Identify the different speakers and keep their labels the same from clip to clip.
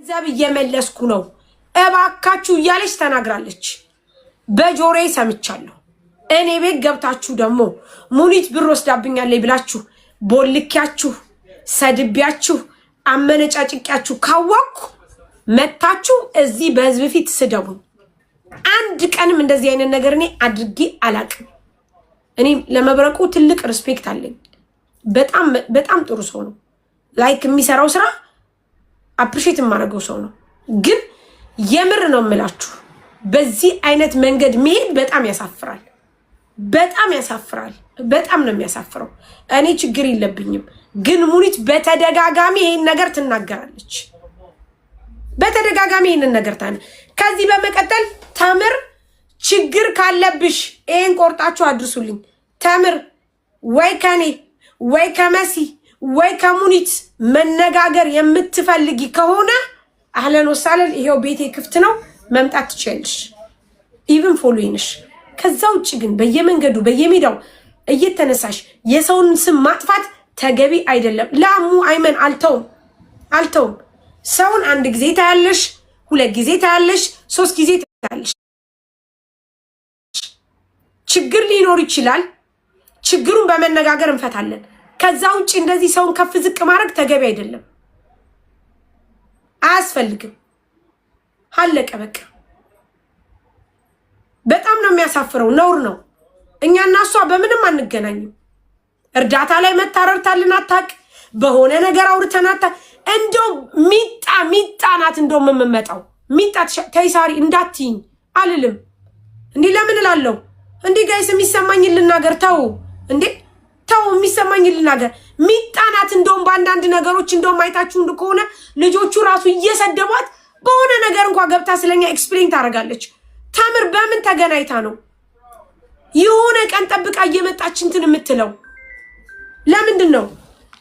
Speaker 1: ገንዘብ እየመለስኩ ነው እባካችሁ እያለች ተናግራለች። በጆሮዬ ሰምቻለሁ። እኔ ቤት ገብታችሁ ደግሞ ሙኒት ብር ወስዳብኛለች ብላችሁ ቦልኪያችሁ ሰድቢያችሁ አመነጫጭቂያችሁ ካወቅኩ መታችሁ እዚህ በህዝብ ፊት ስደቡ። አንድ ቀንም እንደዚህ አይነት ነገር እኔ አድርጌ አላቅም። እኔ ለመብረቁ ትልቅ ሪስፔክት አለኝ። በጣም ጥሩ ሰው ነው። ላይክ የሚሰራው ስራ አፕሪሺየት የማደርገው ሰው ነው። ግን የምር ነው የምላችሁ በዚህ አይነት መንገድ መሄድ በጣም ያሳፍራል። በጣም ያሳፍራል። በጣም ነው የሚያሳፍረው። እኔ ችግር የለብኝም፣ ግን ሙኒት በተደጋጋሚ ይሄን ነገር ትናገራለች። በተደጋጋሚ ይሄን ነገር ከዚህ በመቀጠል ተምር ችግር ካለብሽ ይሄን ቆርጣችሁ አድርሱልኝ። ተምር ወይ ከኔ ወይ ከመሲ ወይ ከሙኒት መነጋገር የምትፈልጊ ከሆነ አህለን ወሳለን፣ ይሄው ቤቴ ክፍት ነው፣ መምጣት ትችያለሽ። ኢቭን ፎሎዊንሽ። ከዛ ውጭ ግን በየመንገዱ በየሜዳው እየተነሳሽ የሰውን ስም ማጥፋት ተገቢ አይደለም። ላሙ አይመን አልተውም። ሰውን አንድ ጊዜ ታያለሽ፣ ሁለት ጊዜ ታያለሽ፣ ሶስት ጊዜ ታያለሽ። ችግር ሊኖር ይችላል። ችግሩን በመነጋገር እንፈታለን። ከዛ ውጭ እንደዚህ ሰውን ከፍ ዝቅ ማድረግ ተገቢ አይደለም፣ አያስፈልግም። አለቀ በቃ። በጣም ነው የሚያሳፍረው፣ ነውር ነው። እኛና እሷ በምንም አንገናኝም። እርዳታ ላይ መታረርታልን አታውቅ፣ በሆነ ነገር አውርተናታ። እንደው ሚጣ ናት እንደው የምመጣው ሚጣ ተይሳሪ እንዳትይኝ አልልም። እንዲህ ለምን እላለሁ? እንዲህ ጋይስ የሚሰማኝን ልናገር። ተው እንዴ ተው፣ የሚሰማኝን ልናገር። ሚጣ ናት እንደውም በአንዳንድ ነገሮች እንደውም አይታችሁ ከሆነ ልጆቹ ራሱ እየሰደቧት በሆነ ነገር እንኳን ገብታ ስለኛ ኤክስፕሌን ታደርጋለች። ተምር በምን ተገናኝታ ነው የሆነ ቀን ጠብቃ እየመጣች እንትን የምትለው? ለምንድን ነው?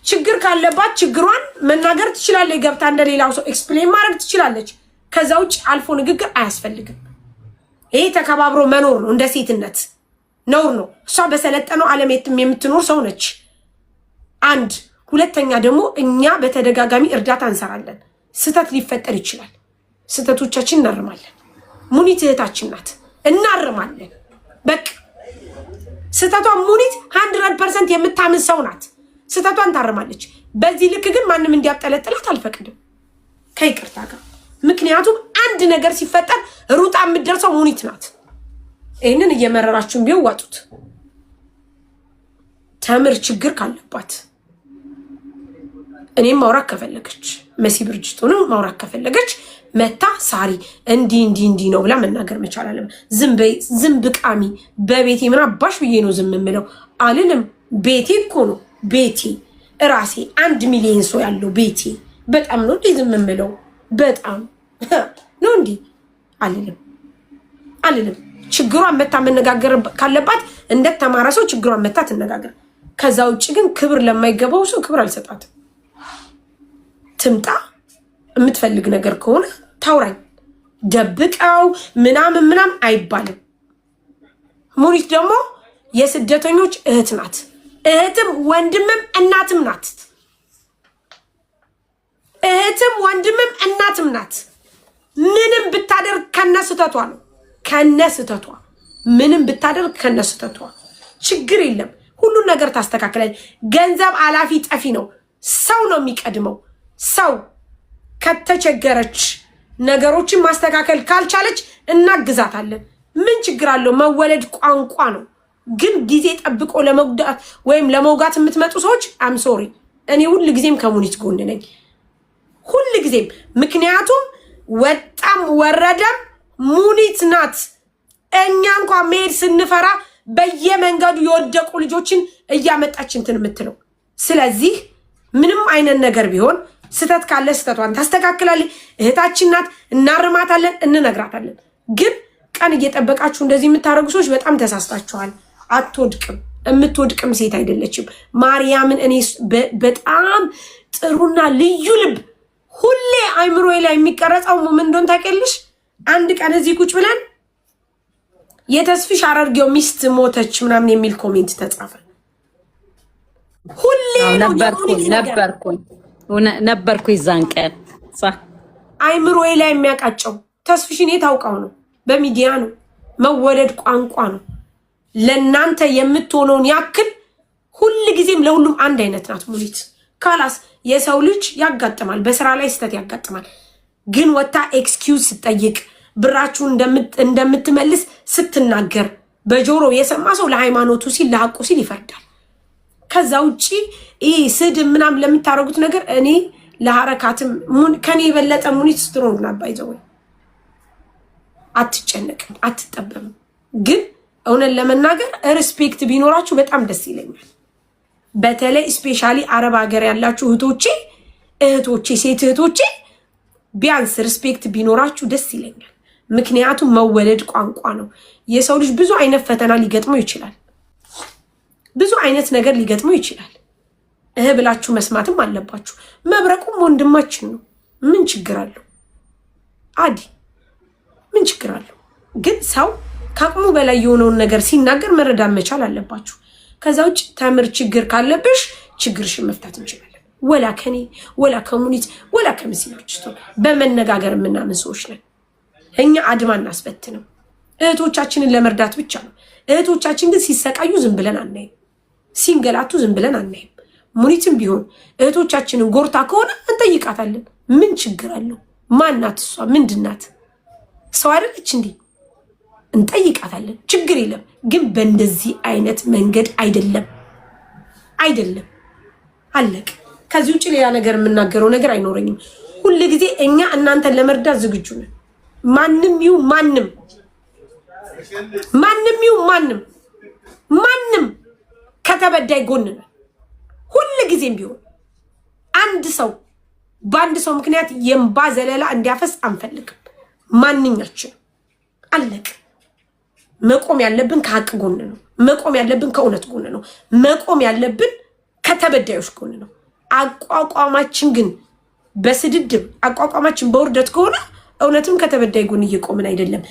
Speaker 1: ችግር ካለባት ችግሯን መናገር ትችላለች። ገብታ እንደሌላው ሰው ኤክስፕሌን ማድረግ ትችላለች። ከዛ ውጭ አልፎ ንግግር አያስፈልግም። ይሄ ተከባብሮ መኖር ነው። እንደ ሴትነት ነውር ነው። እሷ በሰለጠነው ዓለም የምትኖር ሰው ነች። አንድ ሁለተኛ ደግሞ እኛ በተደጋጋሚ እርዳታ እንሰራለን። ስህተት ሊፈጠር ይችላል። ስህተቶቻችን እናርማለን። ሙኒት እህታችን ናት፣ እናርማለን። በቃ ስህተቷን ሙኒት 100% የምታምን ሰው ናት። ስህተቷን ታርማለች። በዚህ ልክ ግን ማንም እንዲያጠለጥላት አልፈቅድም ከይቅርታ ጋር። ምክንያቱም አንድ ነገር ሲፈጠር ሩጣ የምትደርሰው ሙኒት ናት። ይህንን እየመረራችሁን ቢዋጡት። ተምር ችግር ካለባት እኔም ማውራት ከፈለገች መሲ ብርጅቶንም ማውራት ከፈለገች መታ ሳሪ እንዲ ነው ብላ መናገር መቻል አለም። ዝም ቃሚ በቤቴ ምን አባሽ ብዬ ነው ዝም የምለው? አልልም። ቤቴ እኮ ነው ቤቴ፣ እራሴ 1 ሚሊዮን ሰው ያለው ቤቴ። በጣም ነው እንዴ ዝም የምለው? በጣም ነው እንዴ? አልልም። ችግሯን መታ መነጋገር ካለባት እንደተማረ ሰው ችግሯን መታ ትነጋገር። ከዛ ውጭ ግን ክብር ለማይገባው ሰው ክብር አልሰጣትም። ትምጣ፣ የምትፈልግ ነገር ከሆነ ታውራኝ። ደብቀው ምናምን አይባልም። ሙኒት ደግሞ የስደተኞች እህት ናት። እህትም ወንድምም እናትም ናት። እህትም ወንድምም እናትም ናት። ምንም ብታደርግ ከነስተቷ ነው። ከነስተቷ ምንም ብታደርግ ከነስተቷ ችግር የለም። ሁሉን ነገር ታስተካክላል። ገንዘብ አላፊ ጠፊ ነው። ሰው ነው የሚቀድመው። ሰው ከተቸገረች ነገሮችን ማስተካከል ካልቻለች እናግዛታለን። ምን ችግር አለው? መወለድ ቋንቋ ነው። ግን ጊዜ ጠብቆ ለመጉዳት ወይም ለመውጋት የምትመጡ ሰዎች አም ሶሪ። እኔ ሁል ጊዜም ከሙኒት ጎን ነኝ፣ ሁል ጊዜም። ምክንያቱም ወጣም ወረደም ሙኒት ናት። እኛ እንኳን መሄድ ስንፈራ በየመንገዱ የወደቁ ልጆችን እያመጣች እንትን የምትለው። ስለዚህ ምንም አይነት ነገር ቢሆን ስተት ካለ ስተቷን ታስተካክላለች። እህታችን ናት፣ እናርማታለን፣ እንነግራታለን። ግን ቀን እየጠበቃችሁ እንደዚህ የምታደርጉ ሰዎች በጣም ተሳስታችኋል። አትወድቅም፣ የምትወድቅም ሴት አይደለችም። ማርያምን እኔ በጣም ጥሩና ልዩ ልብ ሁሌ አይምሮዬ ላይ የሚቀረጸው ምን እንደሆነ ታውቂያለሽ? አንድ ቀን እዚህ ቁጭ ብለን የተስፍሽ አረርጌው ሚስት ሞተች ምናምን የሚል ኮሜንት ተጻፈ። ሁሌ ነው
Speaker 2: ነበርኩኝ ይዛን ቀን
Speaker 1: አይምሮዬ ላይ የሚያቃጨው ተስፍሽን የታውቃው ነው፣ በሚዲያ ነው። መወለድ ቋንቋ ነው። ለእናንተ የምትሆነውን ያክል ሁል ጊዜም ለሁሉም አንድ አይነት ናት ሙኒት። ካላስ የሰው ልጅ ያጋጥማል፣ በስራ ላይ ስተት ያጋጥማል። ግን ወታ ኤክስኪውዝ ስትጠይቅ ብራችሁን እንደምትመልስ ስትናገር በጆሮ የሰማ ሰው ለሃይማኖቱ ሲል ለሐቁ ሲል ይፈርዳል። ከዛ ውጪ ይህ ስድብ ምናምን ለምታረጉት ነገር እኔ ለሐረካትም ከኔ የበለጠ ሙኒት ስትሮንግ ናት። ባይዘው አትጨነቅም፣ አትጠበብም። ግን እውነት ለመናገር ሪስፔክት ቢኖራችሁ በጣም ደስ ይለኛል። በተለይ ስፔሻሊ አረብ ሀገር ያላችሁ እህቶቼ ሴት እህቶቼ ቢያንስ ሪስፔክት ቢኖራችሁ ደስ ይለኛል። ምክንያቱም መወለድ ቋንቋ ነው። የሰው ልጅ ብዙ አይነት ፈተና ሊገጥመው ይችላል። ብዙ አይነት ነገር ሊገጥመው ይችላል። ብላችሁ መስማትም አለባችሁ። መብረቁም ወንድማችን ነው። ምን ችግር አለው? አዲ ምን ችግር አለው? ግን ሰው ከአቅሙ በላይ የሆነውን ነገር ሲናገር መረዳት መቻል አለባችሁ። ከዛ ውጭ ተምር ችግር ካለብሽ ችግርሽን መፍታት እንችላለን። ወላ ከኔ ወላ ከሙኒት ወላ ከመሲናች በመነጋገር የምናምን ሰዎች ነን። እኛ አድማ እናስበትንም እህቶቻችንን ለመርዳት ብቻ ነው። እህቶቻችን ግን ሲሰቃዩ ዝም ብለን አናይም፣ ሲንገላቱ ዝም ብለን አናይም። ሙኒትም ቢሆን እህቶቻችንን ጎርታ ከሆነ እንጠይቃታለን። ምን ችግር አለው? ማናት እሷ? ምንድናት? ሰው አይደለች እንዴ? እንጠይቃታለን። ችግር የለም። ግን በእንደዚህ አይነት መንገድ አይደለም። አለቅ። ከዚህ ውጭ ሌላ ነገር የምናገረው ነገር አይኖረኝም። ሁል ጊዜ እኛ እናንተን ለመርዳት ዝግጁ ነን። ማንም ይሁን ማንም ከተበዳይ ጎን ነን። ሁል ጊዜም ቢሆን አንድ ሰው በአንድ ሰው ምክንያት የእንባ ዘለላ እንዲያፈስ አንፈልግም። ማንኛችን አለቅ። መቆም ያለብን ከሀቅ ጎን ነው። መቆም ያለብን ከእውነት ጎን ነው። መቆም ያለብን ከተበዳዮች ጎን ነው። አቋቋማችን ግን በስድድብ አቋቋማችን በውርደት ከሆነ እውነትም ከተበዳይ ጎን እየቆምን አይደለም።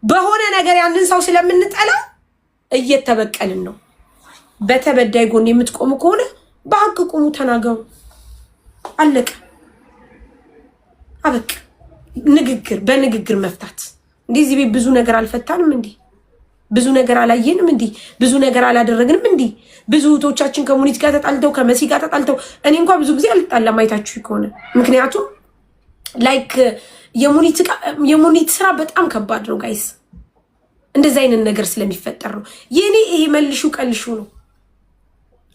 Speaker 1: በሆነ ነገር ያንን ሰው ስለምንጠላ እየተበቀልን ነው። በተበዳይ ጎን የምትቆሙ ከሆነ በሀቅ ቁሙ፣ ተናገሩ። አለቀ፣ አበቃ። በንግግር መፍታት። እንደዚህ ቤት ብዙ ነገር አልፈታንም እንዴ? ብዙ ነገር አላየንም እንዴ? ብዙ ነገር አላደረግንም እንዴ? ብዙ እህቶቻችን ከሙኒት ጋር ተጣልተው ከመሲ ጋር ተጣልተው፣ እኔ እንኳን ብዙ ጊዜ አልጣላም አይታችሁ ከሆነ። ምክንያቱም ላይክ የሙኒት ስራ በጣም ከባድ ነው ጋይስ። እንደዚህ አይነት ነገር ስለሚፈጠር ነው። የኔ ይሄ መልሹ ቀልሹ ነው።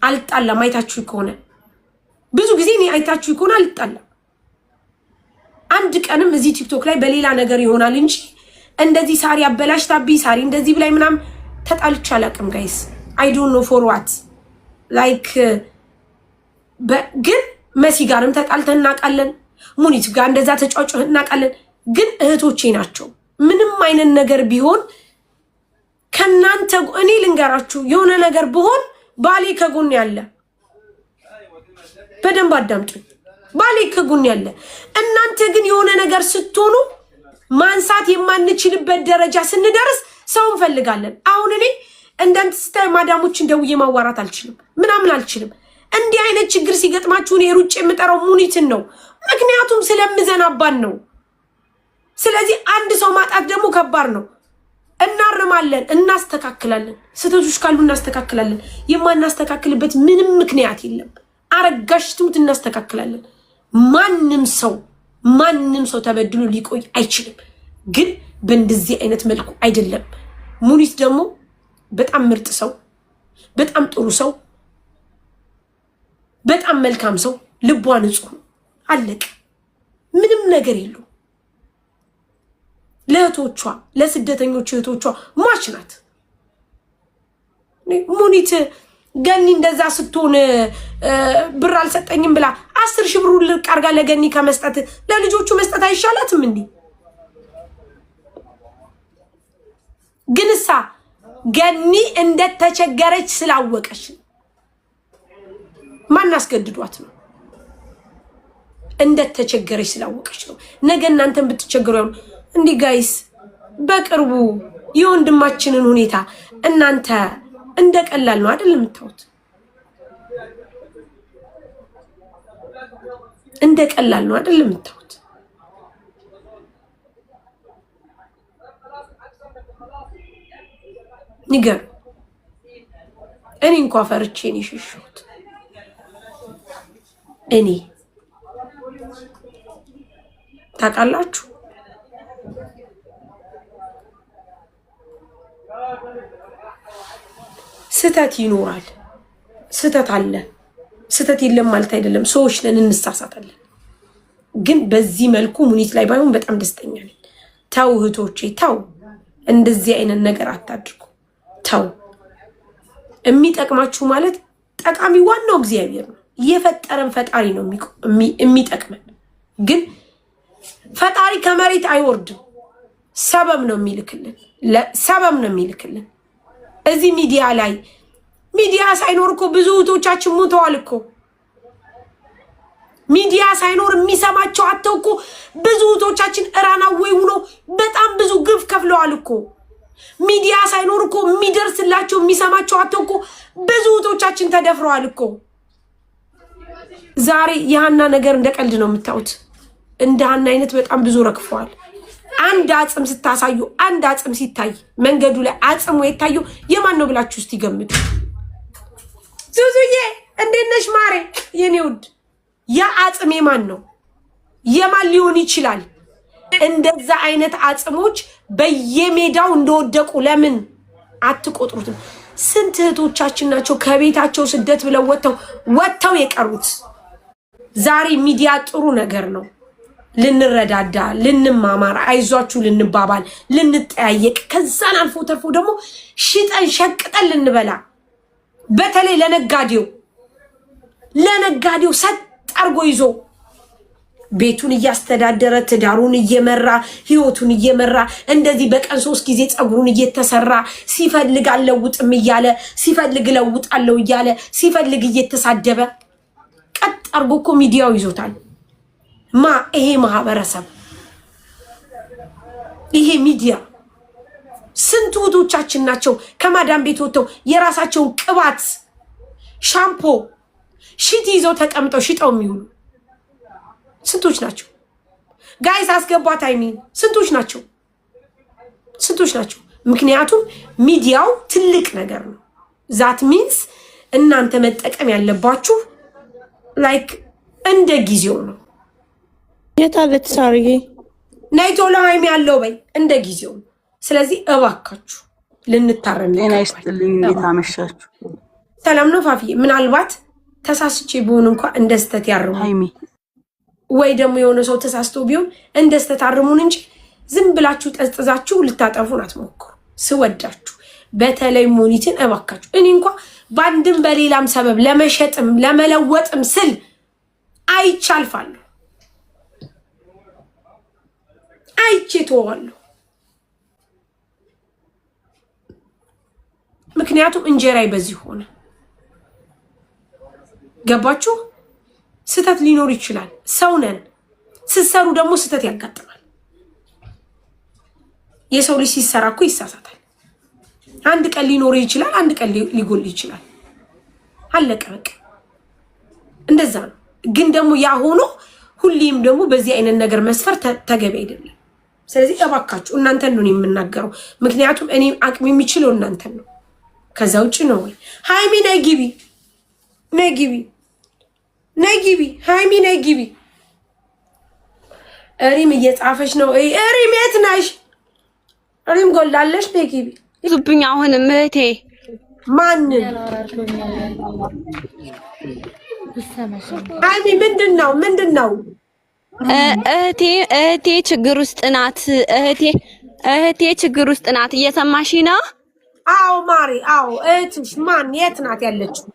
Speaker 1: አልጣላም አይታችሁ ከሆነ ብዙ ጊዜ እኔ አይታችሁ ከሆነ አልጣላም። አንድ ቀንም እዚህ ቲክቶክ ላይ በሌላ ነገር ይሆናል እንጂ እንደዚህ ሳሪ አበላሽታብኝ ሳሪ እንደዚህ ብላይ ምናምን ተጣልቼ አላውቅም ጋይስ። አይ ዶንት ኖ ፎር ዋት ላይክ። ግን መሲ ጋርም ተጣልተን እናውቃለን። ሙኒት ጋር እንደዛ ተጫጭተን እናውቃለን። ግን እህቶቼ ናቸው። ምንም አይነት ነገር ቢሆን ከናንተ እኔ ልንገራችሁ፣ የሆነ ነገር ቢሆን ባሌ ከጎን ያለ፣ በደንብ አዳምጡኝ። ባሌ ከጎን ያለ። እናንተ ግን የሆነ ነገር ስትሆኑ ማንሳት የማንችልበት ደረጃ ስንደርስ ሰው እንፈልጋለን። አሁን እኔ እንደንት ስታይ ማዳሞችን ደውዬ ማዋራት አልችልም፣ ምናምን አልችልም። እንዲህ አይነት ችግር ሲገጥማችሁ እኔ ሩጬ የምጠራው ሙኒትን ነው። ምክንያቱም ስለምዘናባን ነው። ስለዚህ አንድ ሰው ማጣት ደግሞ ከባድ ነው። እናርማለን፣ እናስተካክላለን። ስህተቶች ካሉ እናስተካክላለን። የማናስተካክልበት ምንም ምክንያት የለም። አረጋሽ ትሙት እናስተካክላለን። ማንም ሰው ተበድሎ ሊቆይ አይችልም። ግን በእንደዚህ አይነት መልኩ አይደለም። ሙኒት ደግሞ በጣም ምርጥ ሰው፣ በጣም ጥሩ ሰው፣ በጣም መልካም ሰው፣ ልቧ ንጹህ አለቀ። ምንም ነገር የለው። ለእህቶቿ ለስደተኞች እህቶቿ ሟች ናት። ሙኒት ገኒ እንደዛ ስትሆን ብር አልሰጠኝም ብላ 10,000 ብር ልቅ አርጋ ለገኒ ከመስጠት ለልጆቹ መስጠት አይሻላትም እንዴ? ግንሳ ገኒ እንደተቸገረች ስላወቀች ማን አስገድዷት ነው? እንደተቸገረች ስላወቀች ነው። ነገ እናንተን ብትቸገሩ ያው እንዲ ጋይስ በቅርቡ የወንድማችንን ሁኔታ እናንተ እንደቀላል ነው አይደል የምታዩት? እንደቀላል ነው አይደል የምታዩት? ንገር። እኔ እንኳን ፈርቼ ነው የሸሸሁት። እኔ ታውቃላችሁ ስተት ይኖራል፣ ስተት አለ። ስተት የለም ማለት አይደለም። ሰዎች ነን፣ እንሳሳታለን። ግን በዚህ መልኩ ሙኒት ላይ ባይሆን በጣም ደስተኛ ነኝ። ተው እህቶቼ ተው፣ እንደዚህ አይነት ነገር አታድርጉ። ተው። የሚጠቅማችሁ ማለት ጠቃሚ ዋናው እግዚአብሔር ነው። የፈጠረን ፈጣሪ ነው የሚጠቅመን። ግን ፈጣሪ ከመሬት አይወርድም። ሰበብ ነው የሚልክልን፣ ሰበብ ነው የሚልክልን። እዚህ ሚዲያ ሳይኖር እኮ ብዙ እህቶቻችን ሞተዋል እኮ። ሚዲያ ሳይኖር የሚሰማቸው አተው እኮ ብዙ እህቶቻችን እራናዌ ሆኖ በጣም ብዙ ግፍ ከፍለዋል እኮ። ሚዲያ ሳይኖር እኮ የሚደርስላቸው የሚሰማቸው አተው እኮ ብዙ እህቶቻችን ተደፍረዋል እኮ። ዛሬ የሃና ነገር እንደ ቀልድ ነው የምታዩት። እንደ ሃና አይነት በጣም ብዙ ረክፈዋል። አንድ አጽም ስታሳዩ፣ አንድ አጽም ሲታይ መንገዱ ላይ አጽም ወይ ታዩ የማን ነው ብላችሁ እስቲ ገምቱ። ዙዙዬ እንዴት ነሽ ማሬ የኔ ውድ? ያ አጽም የማን ነው? የማን ሊሆን ይችላል? እንደዛ አይነት አጽሞች በየሜዳው እንደወደቁ ለምን አትቆጥሩትም? ስንት እህቶቻችን ናቸው ከቤታቸው ስደት ብለው ወጥተው የቀሩት? ዛሬ ሚዲያ ጥሩ ነገር ነው። ልንረዳዳ፣ ልንማማር፣ አይዟችሁ ልንባባል፣ ልንጠያየቅ፣ ከዛን አልፎ ተርፎ ደግሞ ሽጠን ሸቅጠን ልንበላ። በተለይ ለነጋዴው ሰጥ አርጎ ይዞ ቤቱን እያስተዳደረ ትዳሩን እየመራ ህይወቱን እየመራ እንደዚህ በቀን 3 ጊዜ ፀጉሩን እየተሰራ ሲፈልግ አለውጥም እያለ ሲፈልግ ለውጣለው እያለ ሲፈልግ እየተሳደበ ቀጥ አርጎ እኮ ሚዲያው ይዞታል። ይሄ ማህበረሰብ፣ ይሄ ሚዲያ ስንት እህቶቻችን ናቸው ከማዳም ቤት ወጥተው የራሳቸውን ቅባት፣ ሻምፖ፣ ሽቲ ይዘው ተቀምጠው ሽጠው የሚውሉ ስንቶች ናቸው? ጋይስ አስገቧት አይሚን ስንቶች ናቸው? ምክንያቱም ሚዲያው ትልቅ ነገር ነው። ዛት ሚንስ እናንተ መጠቀም ያለባችሁ ላይክ እንደ ጊዜው ነው።
Speaker 2: የታለት ሳርዬ
Speaker 1: ናይቶ ለሃይሚ ያለው በይ እንደ ጊዜው ነው። ስለዚህ እባካችሁ ልንታረም።
Speaker 3: ጤና ይስጥልኝ። እንዴት አመሻችሁ?
Speaker 1: ሰላም ነው ፋፊ። ምናልባት ተሳስቼ ቢሆን እንኳን እንደ ስተት ያርሙ
Speaker 3: ሃይሚ
Speaker 1: ወይ ደግሞ የሆነ ሰው ተሳስቶ ቢሆን እንደ ስተት አርሙን እንጂ ዝም ብላችሁ ጠዝጥዛችሁ ልታጠፉን አትሞክሩ። ስወዳችሁ በተለይ ሙኒትን እባካችሁ። እኔ እንኳን በአንድም በሌላም ሰበብ ለመሸጥም ለመለወጥም ስል አይቻልፋለሁ፣ አይቼ ተዋለሁ። ምክንያቱም እንጀራይ በዚህ ሆነ። ገባችሁ? ስተት ሊኖር ይችላል። ሰው ነን። ስትሰሩ ደግሞ ስተት ያጋጥማል። የሰው ልጅ ሲሰራ እኮ ይሳሳታል። አንድ ቀን ሊኖር ይችላል፣ አንድ ቀን ሊጎል ይችላል። አለቀ በቃ። እንደዛ ነው። ግን ደግሞ ያ ሆኖ ሁሌም ደግሞ በዚህ አይነት ነገር መስፈር ተገቢ አይደለም። ስለዚህ እባካችሁ እናንተን ነው የምናገረው። ምክንያቱም እኔ አቅም የሚችለው እናንተን ነው። ከዛ ውጭ ነው ወይ ሃይሚ ነይ ግቢ፣ ነይ ግቢ፣ ነይ ግቢ፣ ሃይሚ ነይ ግቢ። እሪም እየጻፈች ነው። እሪም የት ነሽ? እሪም ጎላለሽ። ነይ ግቢ።
Speaker 2: ዙብኝ አሁን እህቴ
Speaker 1: ማንን? ሃይሚ ምንድን ነው?
Speaker 2: እህቴ ችግር ውስጥ ናት። እህቴ ችግር ውስጥ ናት። እየሰማሽ ነው?
Speaker 1: አዎ ማሪ፣ አዎ። እህትሽ ማን? የት ናት ያለችው?